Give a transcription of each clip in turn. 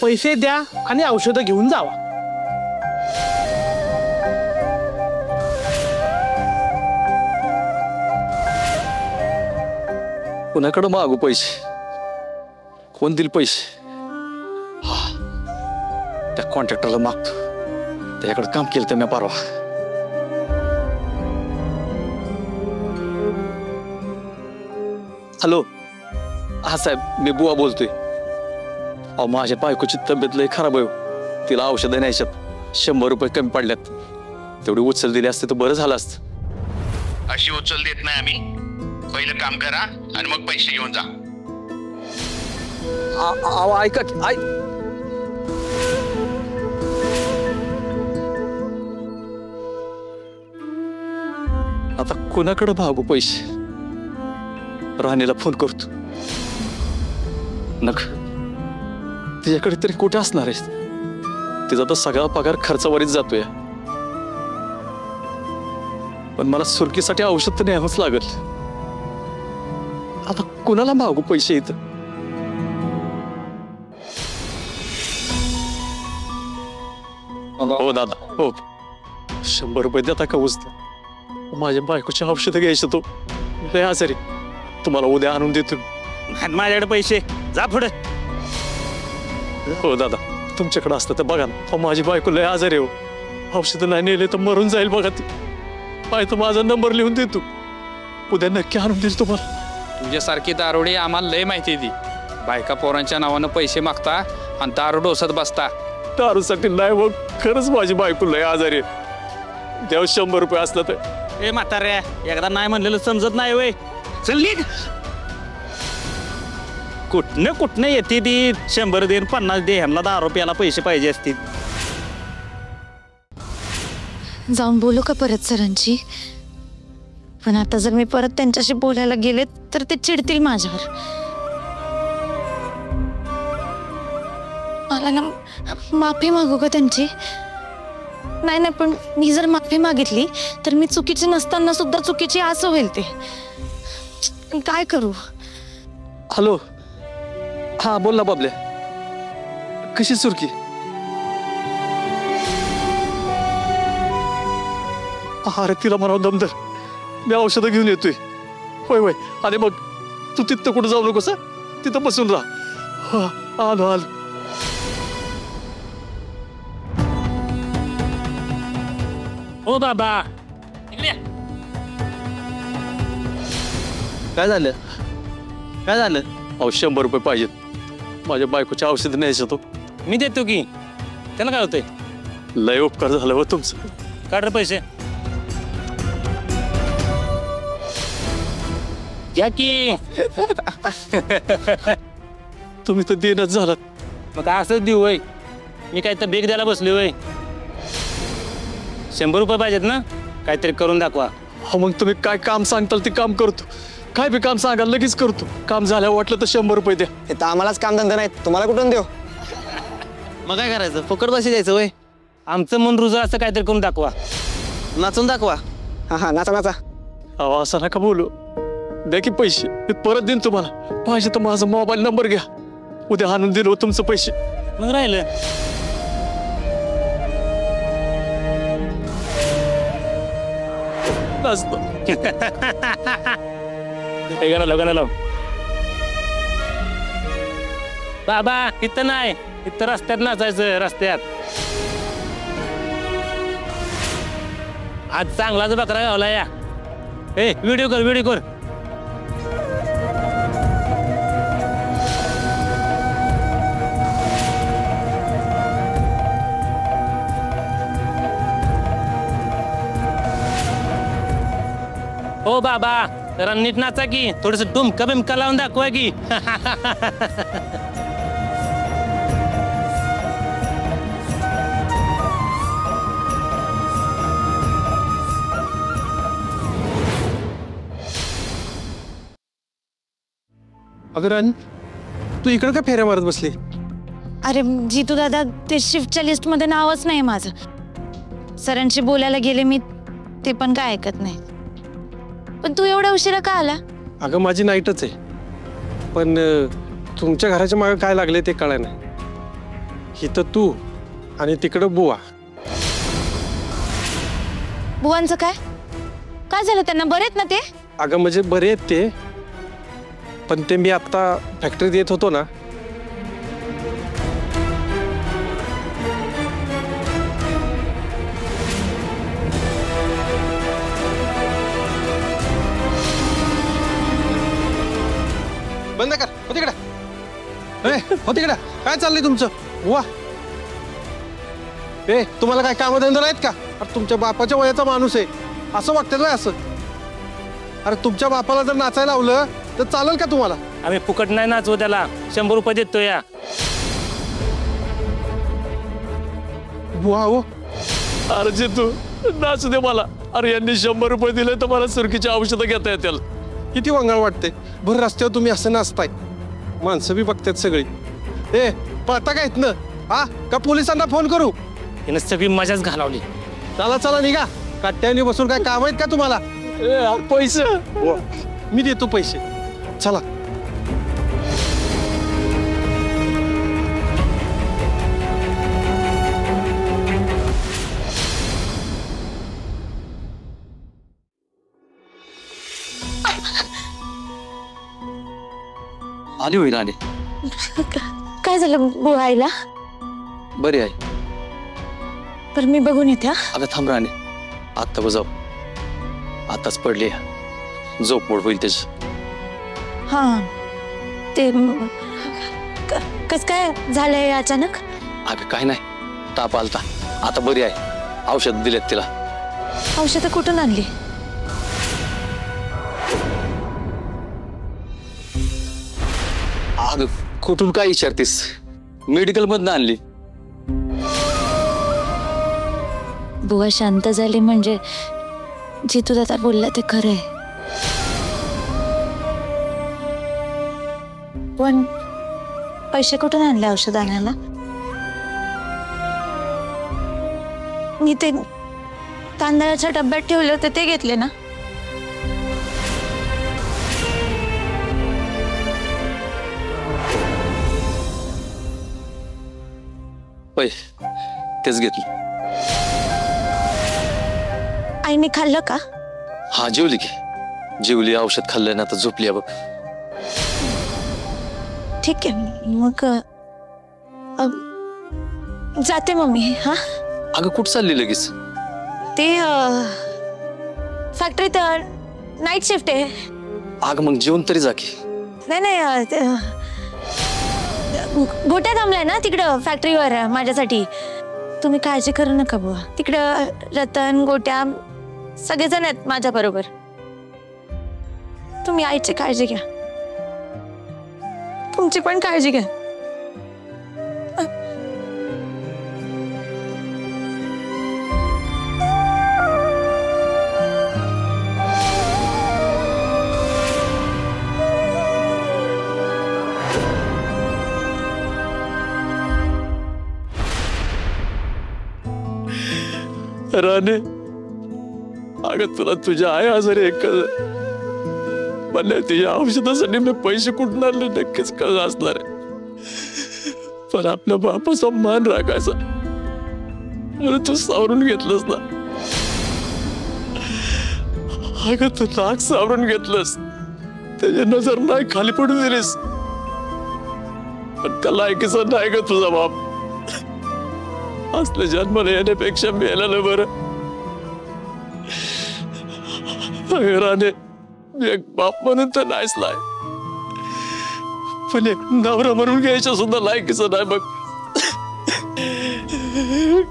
पैसे द्या आणि औषधं घेऊन जावा. कोणाकडे मागू पैसे? कोण दिल पैसे? हा, त्या कॉन्ट्रॅक्टरला मागतो. त्याच्याकडे काम केलं तर मी परवा. हॅलो, हा साहेब, मी बुवा बोलतोय. अहो, माझ्या बायकोची तब्येत लय खराब आहे. तिला औषधं न्यायच्यात. 100 रुपये कमी पडल्यात. तेवढी उचल दिली असते तर बरं झालं असतं. अशी उचल देत नाही आम्ही. पहिलं काम करा आणि मग पैसे घेऊन जा. ऐका की, आता कोणाकडे भागू पैसे? राणीला फोन करतो. नक, तिच्याकडे तरी कुठे असणार आहे? तिचा तर सगळा पगार खर्चावरीच जातोय. पण मला सुरकीसाठी औषध तर न्यावंच लागल. आता कोणाला मागू पैसे इथं? हो दादा, हो. 100 रुपये देता का उचता? माझ्या बायकोची औषधं घ्यायचं तो लय आजारी. तुम्हाला उद्या आणून देतो. माझ्याकडे पैसे, जा पुढे. हो दादा, तुमच्याकडे असतं तर बघा ना. माझी बायको लय आजारी हो. औषधं नाही नेले तर मरून जाईल बघा ती. पाहिजे माझा नंबर लिहून देतो. उद्या नक्की आणून देईल तुम्हाला. तुझ्यासारखी दारोडी आम्हाला लय माहिती दी. बायका पोरांच्या नावानं पैसे मागता आणि दारू डोसत बसता. दारूसाठी नाही, मग खरंच माझी बायको लय आजारी आहे. तेव्हा 100 रुपये असलं तर. ए म्हाताऱ्या, एकदा नाही म्हणलेलं समजत नाही वय. चल निघ. कुठनं येते ती 100 दे 50 दे. ह्यांना 10 रुपयाला पैसे पाहिजे असतील. जाऊन बोलू का परत सरांची? पण आता जर मी परत त्यांच्याशी बोलायला गेले तर ते चिडतील माझ्यावर. मला ना माफी मागू का त्यांची? नाही नाही, पण मी जर माफी मागितली तर मी चुकीची नसताना सुद्धा चुकीची असं होईल. ते काय करू? हॅलो, हा बोल ना बाबल्या. कशी सुरकी? अरे तिला म्हणावं दमदर, मी औषधं घेऊन येतोय. होय होय, आणि मग तू तिथं कुठं जाऊ नकोस. तिथं बसून राहा. आलो आलो. हो बाबा, काय झालं? काय झालं? अहो, 100 रुपये पाहिजेत. माझ्या बायकोच्या औषधं न्यायचं तो. मी देतो की. त्याला काय होतंय? लय उपकार झालं हो तुमचं. काढ रे पैसे. या की. तुम्ही तर देणंच झालात. मग असंच देऊ वय? मी काय तर बेग द्यायला बसलो वय? 100 रुपये पाहिजेत ना? काहीतरी करून दाखवा. हो, मग तुम्ही काय काम सांगताल ते काम करतो. काय बी काम सांगाल लगेच करतो. काम झाल्यावर वाटलं तर 100 रुपये द्या. हे तर आम्हालाच काम धंदा नाही, तुम्हाला कुठून देऊ? मग काय करायचं? फुकट पैसे द्यायचं वय? आमचं मन रुजळ असं काहीतरी करून दाखवा. नाचून दाखवा. हा, नाचा नाचा. अहो, असं नका बोलू. द्या की पैसे, मी परत देईन तुम्हाला. पाहिजे तर माझा मोबाईल नंबर घ्या. उद्या आणून दिलो तुमचं पैसे. मग राहिलं. गाणं लाव. बाबा, इथं नाही, इथं रस्त्यात नाचायचं. रस्त्यात आज चांगलाच बकरा गावला. या ए, व्हिडिओ कर, व्हिडिओ कर. हो बाबा, जरा नीट नाचा की. थोडस डुमका बिमका लावून दाखवा की. अगं तू इकडं का फेऱ्या मारत बसली? अरे जितू दादा, ते शिफ्टच्या लिस्टमध्ये नावच नाही माझं. सरांशी बोलायला गेले मी, ते पण काय ऐकत नाही. पण तू एवढा उशिरा का आला? अगं माझी नाईटच आहे, पण तुमच्या घराच्या मागे काय लागले ते कळाय नाही. इथं तू आणि तिकडं बुवा. बुवांचं काय काय झालं त्यांना? बरेत ना ते? अगं म्हणजे बरे आहेत ते, पण ते मी आत्ता फॅक्टरीत येत होतो ना, बंद कर. हो तिकडे, हो तिकडे. काय चाललंय तुमचं? वा ए, तुम्हाला काय कामधंदा नाहीत का? अरे तुमच्या बापाच्या वयाचा माणूस आहे, असं वागतं काय असं? अरे तुमच्या बापाला जर नाचायला लावलं तर चालेल का तुम्हाला? आम्ही फुकट नाही नाचवू त्याला, 100 रुपये देतो या. बुवा हो, अरे जे तू नाचू दे मला. अरे यांनी 100 रुपये दिले तर मला सुरकीची औषधं घेता येतील. किती वंगाळ वाटते. भर रस्त्यावर तुम्ही असं नाचताय, माणसं बी बघतात सगळी. ए, पळता का इथनं? हा का पोलिसांना फोन करू? हिनं सगळी मजाच घालवली. चला चला निघा. कट्ट्याने बसून काय काम आहेत का तुम्हाला? पैसे मी देतो पैसे. चला. आली होईल आली. काय झालं बुवायला? बरी आहे. तर मी बघून येते. आता थांब राणे, आत्ता बजाव. आताच पडली, झोप मोड होईल त्याची. हा ते कस काय झालंय अचानक? अगं काय नाही, ताप आलता. आता बरी आहे, औषध दिलेत तिला. औषधं कुठून आणली? अगं कुठून काय विचारतीस? मेडिकल मधनं आणली. बुवा शांत झाली म्हणजे जितू दादा बोलला ते खरं आहे. पण पैसे कुठून आणले औषध आणायला? मी ते तांदळाच्या डब्यात ठेवले होते ते घेतले ना. होय, तेच घेतलं. आईने खाल्लं का? हा जेवली की. जेवली, औषध खाल्लं ना, आता झोपली बघ. ठीक आहे मग जाते मम्मी. हा अगं कुठं चालली लगेच? ते फॅक्टरीत नाईट शिफ्ट आहे. अगं मग जेवण तरी जा की. नाही गोट्या थांबलाय ना तिकडं फॅक्टरीवर माझ्यासाठी. तुम्ही काळजी करू नका बुवा. तिकडं रतन गोट्या सगळेजण आहेत माझ्या बरोबर. तुम्ही आईची काळजी घ्या, तुमची पण काळजी घ्या. राणे, अगं तुला तुझ्या आई आजारी एक म्हणल्या तिच्या औषधासाठी मी पैसे कुठून आणले नक्कीच कळलं असणार आहे. पण आपल्या बापाचा मान राखायचा म्हणून तू सावरून घेतलंस ना. अगं तू नाक सावरून घेतलंस, त्याची नजर नाही खाली पडून दिलीस. पण त्या लायकीचा नाही ग तुझा बाप. असल्या जन्माला येण्यापेक्षा मेल्यानं बरं. राणे, एक बाप म्हणून तर नाहीच लाय, पण एक नवरा म्हणून घ्यायच्या सुद्धा लायकीचं नाही बघ.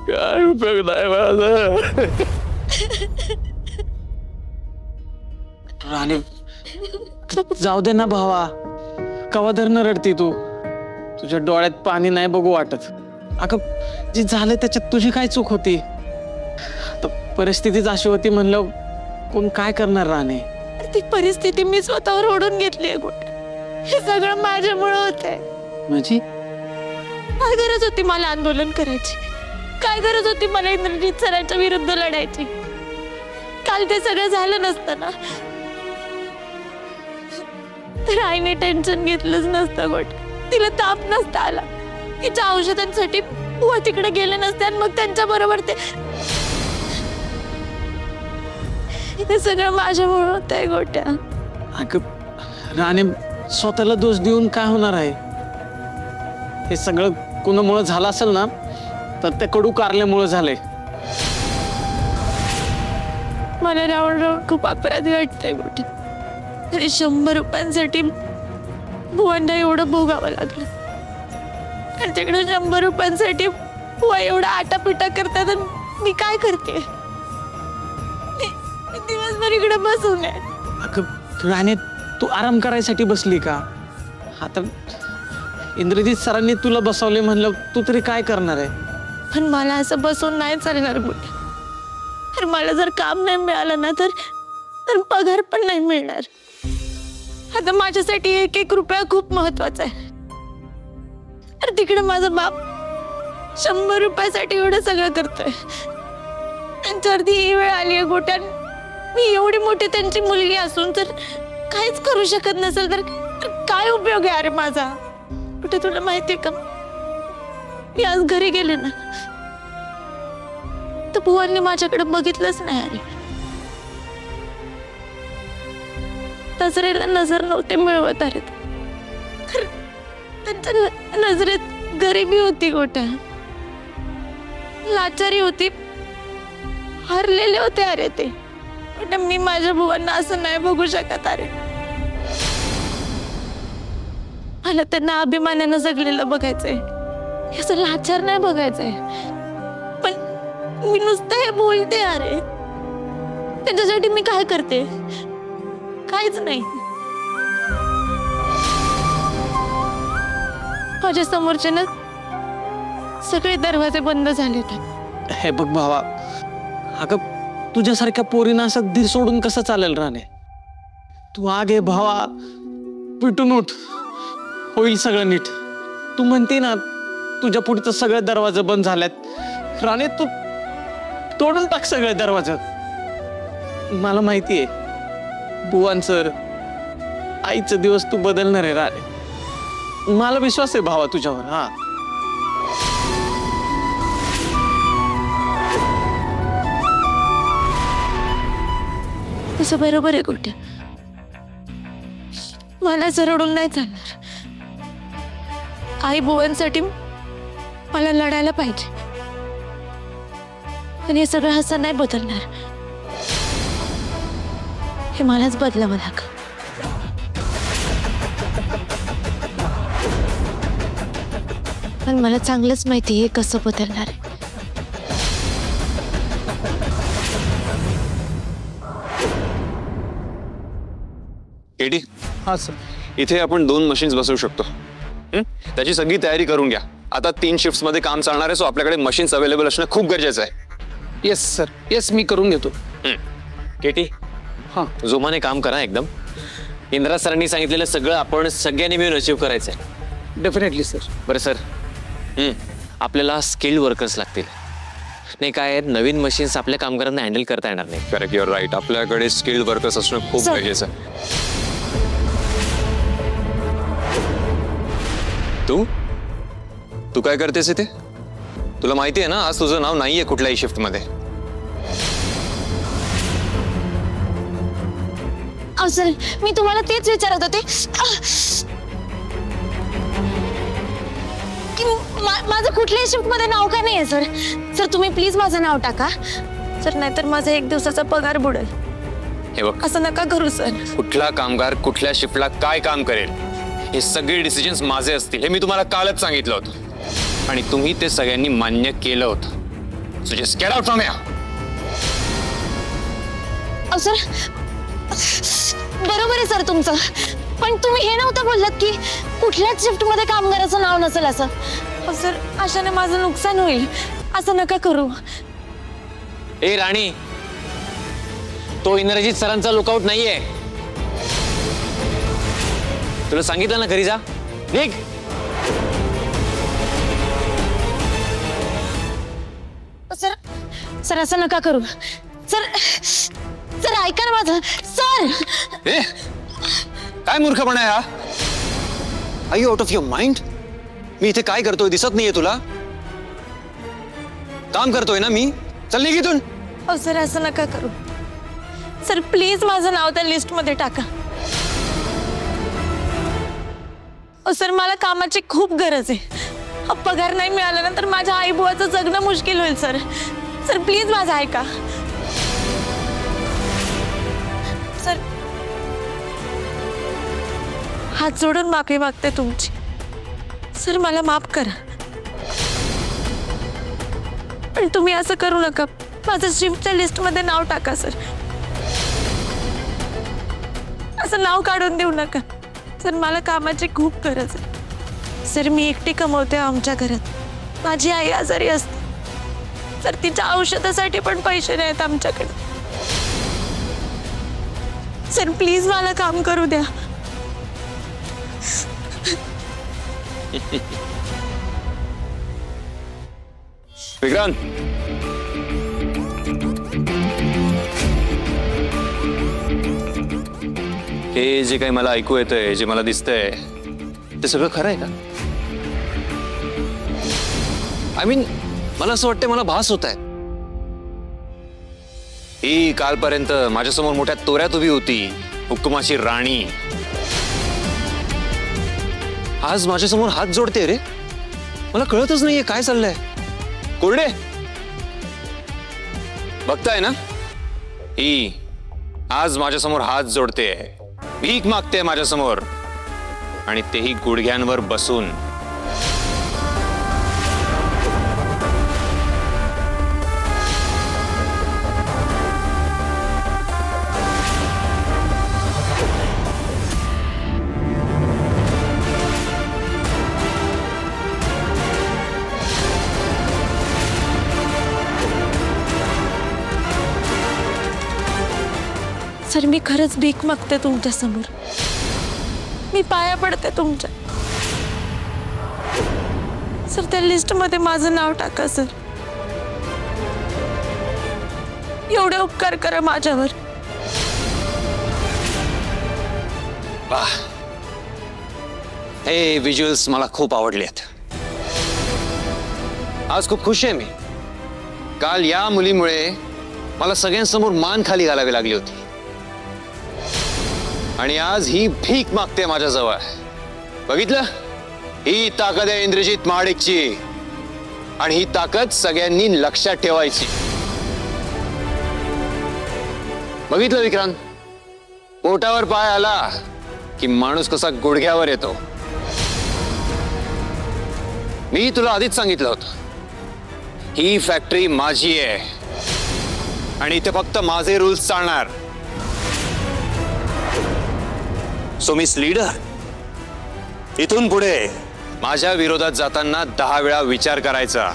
काय उपयोग नाही माझा. राणे जाऊ दे ना भावा, कवा धरणं रडती तू? तुझ्या डोळ्यात पाणी नाही बघू वाटत. अगं जे झालं त्याच्यात तुझी काय चूक होती? तर परिस्थितीच अशी होती म्हणलं, कोण काय करणार राणे? ती परिस्थिती मी स्वतःवर ओढून घेतली आहे गोट्या. हे सगळं माझ्यामुळे होत आहे. म्हणजे काय गरज होती मला आंदोलन करायची? काय गरज होती मला इंद्रजित सरांच्या विरुद्ध लढायची? काल ते सगळं झालं नसतं ना तर आईने टेन्शन घेतलंच नसतं गोट्या. तिला ताप नसता आला. तिच्या औषधांसाठी बुवा तिकडे गेले नसते आणि मग त्यांच्या बरोबर ते सगळं माझ्यामुळे होत आहे गोट्या. अगं राणे, स्वतःला दोष देऊन काय होणार आहे? हे सगळं कुणामुळं झालं असेल ना तर त्या कडू कारल्यामुळं झालंय. मला राहून राहून खूप अपराधी वाटतंय गोट्या. तरी 100 रुपयांसाठी बुवांना एवढं भोगावं लागलं आणि तिकडे 100 रुपयांसाठी बुवा एवढा आटापिटा करतात आणि मी काय करते? मी दिवसभर इकडे बसून आहे. अगं राणे, तू आराम करायसाठी बसली का? आता इंद्रजित सरांनी तुला बसवले म्हणलं, तू तरी काय करणार आहे? पण मला असं बसून नाही चालणार गोट्या. तर मला जर काम नाही मिळालं ना तर पगार पण नाही मिळणार. आता माझ्यासाठी 1-1 रुपया खूप महत्वाचा आहे. तर तिकडे माझा बाप 100 रुपयासाठी एवढं सगळं करतोय. आणि जर ती ही वेळ आली आहे गोट्या, मी एवढी मोठी त्यांची मुलगी असून तर काहीच करू शकत नसेल तर काय उपयोग आहे अरे माझा? कुठे तुला माहितीये का, मी आज घरी गेले ना तर बुवांनी माझ्याकडे बघितलंच नाही. अरे नजरेला नजर नव्हते मिळवत. अरे त्यांच्या नजरेत गरिबी होती गोट्या, लाचारी होती, हरलेले होते. अरे ते मी माझ्या बुवांना असं नाही बघू शकत. अरे मला त्यांना अभिमानानं जगलेलं बघायचंय, असं लाचार नाही बघायचंय. पण मी नुसतं हे बोलते. अरे त्यांच्यासाठी मी काय करते? काहीच नाही. माझ्या समोरचे ना सगळे दरवाजे बंद झाले. हे बघ भावा, अगं तुझ्यासारख्या पोरीनं असं धीर सोडून कसं चालेल राणे? तू आगे भावा, पिटून उठ, होईल सगळं नीट. तू म्हणते ना तुझ्या पुढचं सगळे दरवाजे बंद झाल्यात. राणे तू तोडून टाक सगळे दरवाजे. मला माहितीये बुवांचं, आईचं दिवस तू बदलणार आहे राणे. मला विश्वास आहे भावा तुझ्यावर. हा तसं बरोबर आहे गोट्या. मला रडून नाही चालणार. आई बुवांसाठी मला लढायला पाहिजे आणि हे सगळं असं नाही बदलणार. हे मलाच बदलावं लागेल. पण मला चांगलंच माहिती आहे कसं बदलणार आहे. केडी, हा सर. इथे आपण 2 मशीन्स बसवू शकतो. त्याची सगळी तयारी करून घ्या. आता 3 शिफ्ट्स मध्ये काम चालणार आहे, सो आपल्याकडे मशीन्स अवेलेबल असणं खूप गरजेचं आहे. येस सर, येस मी करून घेतो. केटी, हां जोमाने काम करा एकदम. इंद्रा सरांनी सांगितलेलं सगळं आपण सगळ्यांनी मिळून अचीव्ह करायचं आहे. Definitely sir. बरं सर, आपल्याला स्किल्ड वर्कर्स लागतील. नाही काय, नवीन मशीन्स आपल्या कामगारांना हँडल करता येणार नाही. Correct, you're right. आपल्याकडे स्किल्ड वर्कर्स असणं खूप गरजेचं आहे. तू काय करतेस इथे? तुला माहिती आहे ना आज तुझं नाव नाहीये कुठल्याही शिफ्ट मध्ये. सर मी तुम्हाला तेच विचारत होते की माझं कुठल्याही शिफ्ट मध्ये नाव का नाही आहे. सर सर तुम्ही प्लीज माझं नाव टाका सर, नाहीतर माझा 1 दिवसाचा पगार बुडेल. हे बघ, असं नका करू सर. कुठला कामगार कुठल्या शिफ्टला काय काम करेल हे सगळे डिसिजन्स माझे असतील हे मी तुम्हाला कालच सांगितलं होतं आणि तुम्ही ते सगळ्यांनी मान्य केलं होतं. So just get out from here. Sir बरोबर आहे सर तुमचं, पण तुम्ही हे नव्हतं बोललात की कुठल्याच शिफ्ट मध्ये कामगाराचं नाव नसेल असं. सर अशाने माझं नुकसान होईल, असं नका करू. ए राणी, तो इंद्रजित सरांचा लुकआउट नाहीये. तुला सांगितलं ना घरी जा, निघ. सर सर असं नका करू सर. सर ऐका ना माझं. सर ए, काय मूर्खपणा आहे हा? Are you out of your mind? मी इथे काय करतोय दिसत नाहीये तुला? काम करतोय ना मी. चल निघ इथून. अहो सर असं नका करू सर, प्लीज माझं नाव त्या लिस्ट मध्ये टाका. अहो सर मला कामाची खूप गरज आहे. पगार नाही मिळाला ना तर माझ्या आई बुवाचं जगणं मुश्किल होईल सर. सर प्लीज माझं ऐका सर. हात जोडून माफी मागते तुमची सर, मला माफ करा. पण तुम्ही असं करू नका. माझं शिफ्टच्या लिस्ट मध्ये नाव टाका सर. असं नाव काढून देऊ नका सर, मला कामाची खूप गरज आहे सर. मी एकटी कमवते आमच्या घरात. माझी आई आजारी असते सर, तिच्या औषधासाठी पण पैसे नाहीत आमच्याकडे. सर प्लीज मला काम करू द्या. विक्रांत, हे जे काही मला ऐकू येतंय, जे मला दिसतंय, ते सगळं खरं आहे का? आय मीन मला असं वाटतंय, मला भास होत आहे. ही कालपर्यंत माझ्यासमोर मोठ्या तोऱ्यात उभी होती, हुकुमाची राणी. आज माझ्यासमोर हात जोडते रे. मला कळतच नाहीये काय चाललंय. कोरडे, बघताय ना, ही आज माझ्यासमोर हात जोडते, भीक मागते माझ्यासमोर, आणि तेही गुडघ्यांवर बसून. सर मी खरंच भीक मागते तुमच्या समोर. मी पाया पडते तुमच्या सर. त्या लिस्ट मध्ये माझं नाव टाका सर. एवढे उपकार करा माझ्यावर. वाह, हे व्हिज्युअल्स मला खूप आवडलेत. आज खूप खुश आहे मी. काल या मुलीमुळे मला सगळ्यांसमोर मान खाली घालावी लागली होती, आणि आज ही भीक मागते माझ्याजवळ. बघितलं, ही ताकद आहे इंद्रजित महाडिकची, आणि ही ताकद सगळ्यांनी लक्षात ठेवायची. बघितलं विक्रांत, पोटावर पाय आला की माणूस कसा गुडघ्यावर येतो. मी तुला आधीच सांगितलं होतं, ही फॅक्टरी माझी आहे आणि इथे फक्त माझे रूल्स चालणार. सो मिस लीडर, इथून पुढे माझ्या विरोधात जाताना 10 वेळा विचार करायचा,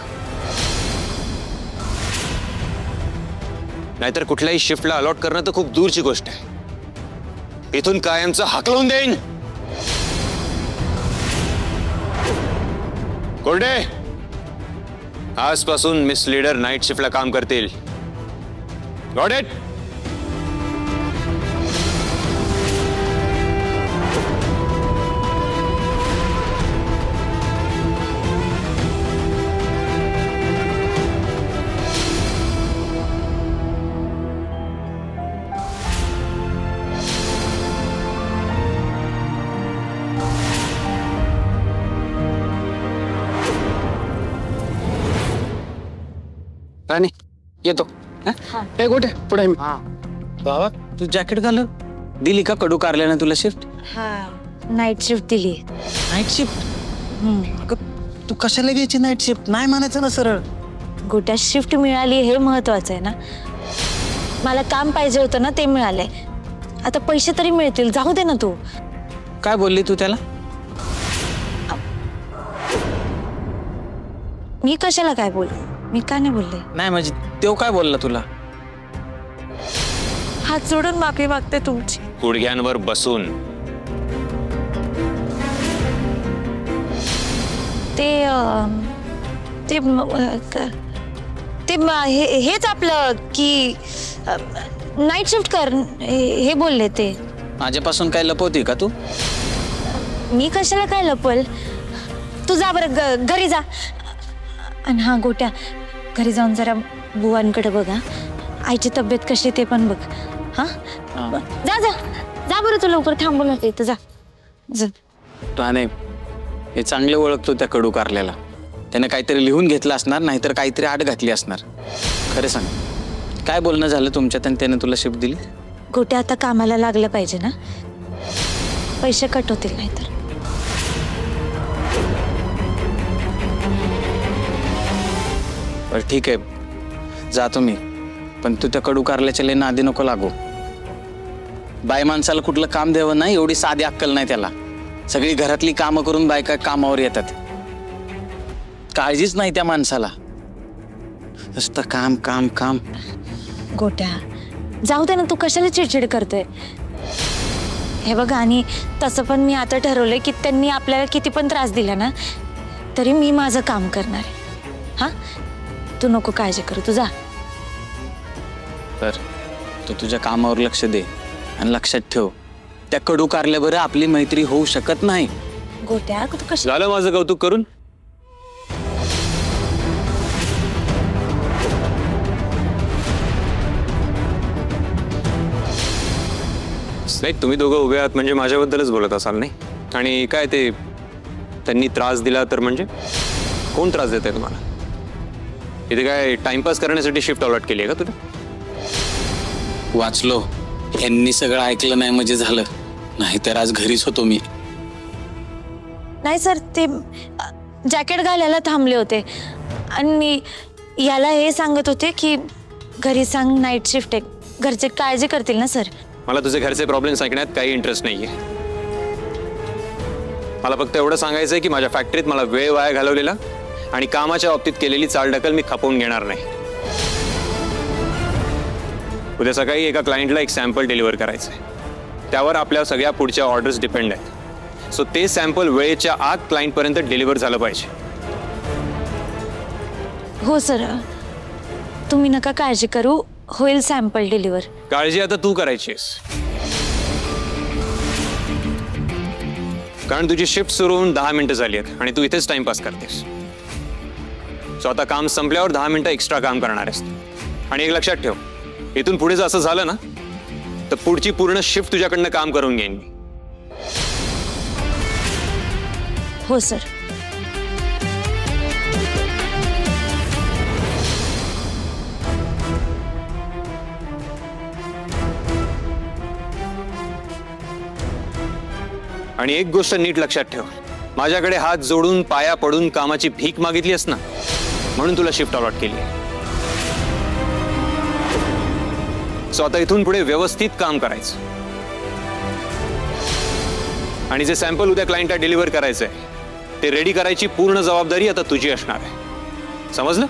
नाहीतर कुठल्याही शिफ्टला अलॉट करणं तर खूप दूरची गोष्ट आहे. इथून कायमचं हाकलून देईन. कोरडे, आजपासून मिस लीडर नाईट शिफ्टला काम करतील. Got it? राणी येतो. हे कुठे पुढे मी. बाबा तू जॅकेट घाल. दिली का कडू कारल्याने तुला शिफ्ट? हा, नाईट शिफ्ट दिली. Night shift? तू कशाला घ्यायची नाईट शिफ्ट? नाही म्हणायचं ना सरळ. गोट्या शिफ्ट मिळाली हे महत्वाचं आहे ना. मला काम पाहिजे होतं ना, ते मिळालंय. आता पैसे तरी मिळतील. जाऊ दे ना तू. काय बोलली तू त्याला? मी कशाला काय बोलू? मी काय नाही बोलले. नाही म्हणजे तो काय बोलला तुला? हात जोडून माफी मागते तुमची. गुडघ्यांवर बसून. हेच आपलं की नाईट शिफ्ट कर हे बोलले ते. माझ्यापासून काय लपवती का तू? मी कशाला काय लपल? तू जा बरं घरी जा. आणि हा गोट्या, घरी जाऊन जरा बुवांकडे बघा, आईची तब्येत कशी ते पण बघ. हा जा जा जा बरं, तू लवकर थांबू नको इथं, जा जा. त्याने हे चांगले ओळखतो त्या कडू कारल्याला. त्याने काहीतरी लिहून घेतलं असणार, नाहीतर काहीतरी आड घातली असणार. खरं सांग, काय बोलणं झालं तुमच्यात आणि त्याने तुला शिफ्ट दिली? गोट्या आता कामाला लागलं पाहिजे ना, पैसे कट होतील नाहीतर. बरं ठीक आहे, जातो मी. पण तू त्या कडू कारल्याच्या लय नादी नको लागू. बाय माणसाला कुठलं काम द्यावं नाही एवढी साधी अक्कल नाही त्याला. सगळी घरातली कामं करून बायका कामावर येतात. काळजीच नाही त्या माणसाला, नुसतं काम काम काम. गोट्या जाऊ दे ना, तू कशाला चिडचिड करतोय? हे बघ, आणि तसं पण मी आता ठरवलंय की त्यांनी आपल्याला किती पण त्रास दिला ना तरी मी माझं काम करणार आहे. हा, तू नको काळजी करू, तू जा. तर तू तुझ्या कामावर लक्ष दे आणि लक्षात ठेव, त्या कडू कारल्याबरोबर आपली मैत्री होऊ शकत नाही. गोट्या तू कशा झालं माझं कौतुक करून? नाही, तुम्ही दोघं उभे आहात म्हणजे माझ्याबद्दलच बोलत असाल नाही? आणि काय ते त्यांनी त्रास दिला तर म्हणजे कोण त्रास देत आहे तुम्हाला? इथे काय टाइमपास करण्यासाठी शिफ्ट अलॉट केली आहे का तुला? वाचलो, यांनी सगळं ऐकलं नाही म्हणजे झालं, नाहीतर आज घरीच होतो मी. नाही सर, ते जॅकेट घालायला थांबले होते आणि याला हे सांगत होते की घरी सांग नाईट शिफ्ट आहे, घरचे काळजी करतील ना सर. मला तुझे घरचे प्रॉब्लेम्स ऐकण्यात काही इंटरेस्ट नाहीये. मला फक्त एवढं सांगायचं आहे की माझ्या फॅक्टरीत मला वेळ वाया घालवलेला आणि कामाच्या बाबतीत केलेली चालढकल मी खपवून घेणार नाही. उद्या सकाळी एका क्लायंटला एक सॅम्पल डिलिव्हर करायचं आहे, त्यावर आपल्या सगळ्या पुढच्या ऑर्डर्स डिपेंड आहेत. सो ते सॅम्पल वेळेच्या आत क्लायंटपर्यंत डिलिव्हर झालं पाहिजे. हो सर, तुम्ही नका काळजी करू, होईल सॅम्पल डिलिव्हर. काळजी आता तू करायचीस, कारण तुझी शिफ्ट सुरू होऊन 10 मिनिटं झाली आहेत आणि तू इथेच टाइमपास करतेस. सो आता काम संपल्यावर 10 मिनिटं एक्स्ट्रा काम करणार आहेस. आणि एक लक्षात ठेव, इथून पुढे जर असं झालं ना तर पुढची पूर्ण शिफ्ट तुझ्याकडनं काम करून घेईन मी. हो सर. आणि एक गोष्ट नीट लक्षात ठेव, माझ्याकडे हात जोडून पाया पडून कामाची भीक मागितलीस ना, म्हणून तुला शिफ्ट अलॉट केली. सो आता इथून पुढे व्यवस्थित काम करायचं आणि जे सॅम्पल उद्या क्लायंटला डिलिव्हर करायचंय ते रेडी करायची पूर्ण जबाबदारी आता तुझी असणार आहे. समजलं?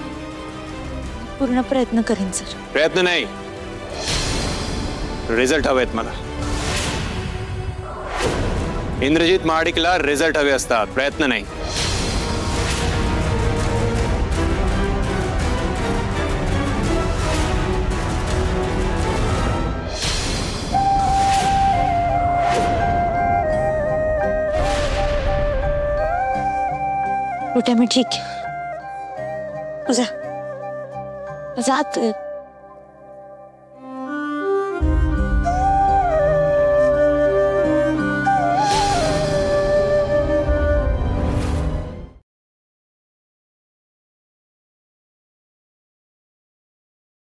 पूर्ण प्रयत्न करेन सर. प्रयत्न नाही, रिझल्ट हवेत मला. इंद्रजित महाडिकला रिझल्ट हवे असतात, प्रयत्न नाही. गोट्या मी ठीक आहे, जा जा.